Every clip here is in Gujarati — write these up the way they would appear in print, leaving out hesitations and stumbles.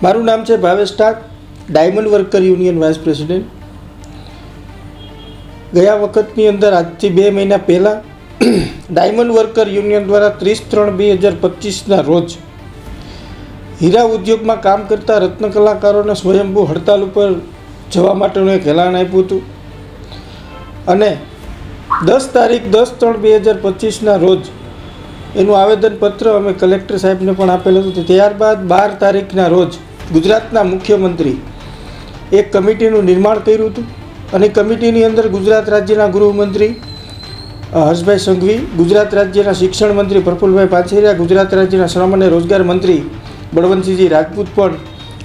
મારું નામ છે Bhavesh Tak, diamond worker union vice president. ગયા વખતની અંદર આજથી 2 મહિના પહેલાં ડાયમંડ વર્કર યુનિયન દ્વારા 30/3/2025ના રોજ હીરા ઉદ્યોગમાં કામ કરતા રત્ન કલાકારોને સ્વયંભૂ હડતાલ ઉપર જવા માટેનું એક એલાન આપ્યું હતું અને 10 તારીખ 10/3/2025ના રોજ એનું આવેદનપત્ર અમે કલેક્ટર સાહેબને પણ આપેલું હતું. ત્યારબાદ 12 તારીખના રોજ ગુજરાતના મુખ્યમંત્રી એક કમિટીનું નિર્માણ કર્યું હતું અને કમિટીની અંદર ગુજરાત રાજ્યના ગૃહમંત્રી હર્ષભાઈ સંઘવી, ગુજરાત રાજ્યના શિક્ષણ મંત્રી પ્રફુલભાઈ પાછરિયા, ગુજરાત રાજ્યના શ્રમ અને રોજગાર મંત્રી બળવંતસિંહજી રાજપૂત પણ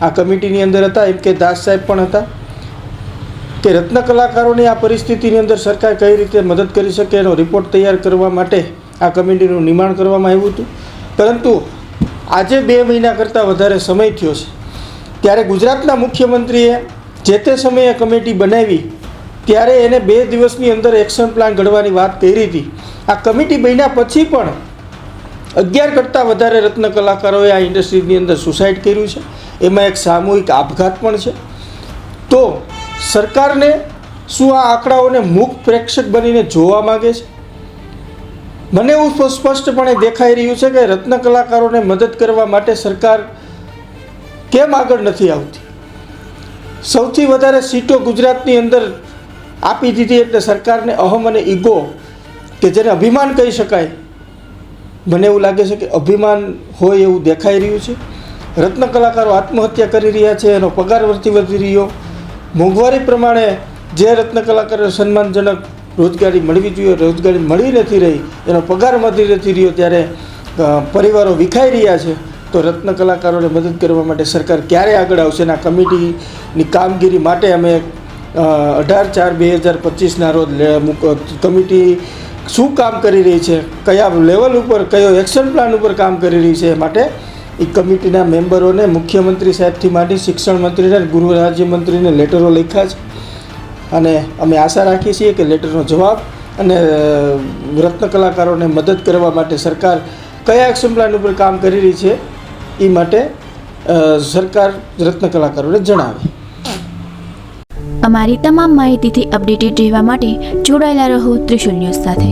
આ કમિટીની અંદર હતા. એમ કે દાસ સાહેબ પણ હતા કે રત્ન કલાકારોની આ પરિસ્થિતિની અંદર સરકાર કઈ રીતે મદદ કરી શકે એનો રિપોર્ટ તૈયાર કરવા માટે આ કમિટીનું નિર્માણ કરવામાં આવ્યું હતું. પરંતુ આજે 2 મહિના કરતાં વધારે સમય થયો છે ત્યારે ગુજરાતના મુખ્યમંત્રીએ જે તે સમયે કમિટી બનાવી ત્યારે એને 2 દિવસની અંદર એક્શન પ્લાન ઘડવાની વાત કરી હતી. આ કમિટી બન્યા પછી પણ 11 કરતાં વધારે રત્ન કલાકારોએ આ ઇન્ડસ્ટ્રીની અંદર સુસાઇડ કર્યું છે. એમાં એક સામૂહિક આપઘાત પણ છે. તો સરકારને શું આ આંકડાઓને મૂક પ્રેક્ષક બનીને જોવા માગે છે? મને એવું સ્પષ્ટપણે દેખાઈ રહ્યું છે કે રત્ન કલાકારોને મદદ કરવા માટે સરકાર કેમ આગળ નથી આવતી. સૌથી વધારે સીટો ગુજરાતની અંદર આપી દીધી એટલે સરકારને અહમ અને ઈગો કે જેને અભિમાન કહી શકાય, મને એવું લાગે છે કે અભિમાન હોય એવું દેખાઈ રહ્યું છે. રત્ન કલાકારો આત્મહત્યા કરી રહ્યા છે, એનો પગાર વધી રહ્યો, મોંઘવારી પ્રમાણે જે રત્ન કલાકારોને સન્માનજનક રોજગારી મળવી જોઈએ રોજગારી મળી નથી રહી, એનો પગાર વધી નથી રહ્યો, ત્યારે પરિવારો વિખાઈ રહ્યા છે. તો રત્ન કલાકારોને મદદ કરવા માટે સરકાર ક્યારે આગળ આવશે? અને આ કમિટીની કામગીરી માટે અમે 18/4/2025ના રોજ કમિટી શું કામ કરી રહી છે, કયા લેવલ ઉપર, કયો એક્શન પ્લાન ઉપર કામ કરી રહી છે એ માટે એ કમિટીના મેમ્બરોને મુખ્યમંત્રી સાહેબથી માંડી શિક્ષણ મંત્રીને, ગૃહ રાજ્યમંત્રીને લેટરો લખ્યા છે અને અમે આશા રાખીએ છીએ કે લેટરનો જવાબ અને રત્ન કલાકારોને મદદ કરવા માટે સરકાર કયા એક્શન પ્લાન ઉપર કામ કરી રહી છે એ માટે સરકાર રત્ન કલાકારોને જણાવે. અમારી તમામ માહિતીથી અપડેટેડ રહેવા માટે જોડાયેલા રહો ત્રિશુલ ન્યૂઝ સાથે.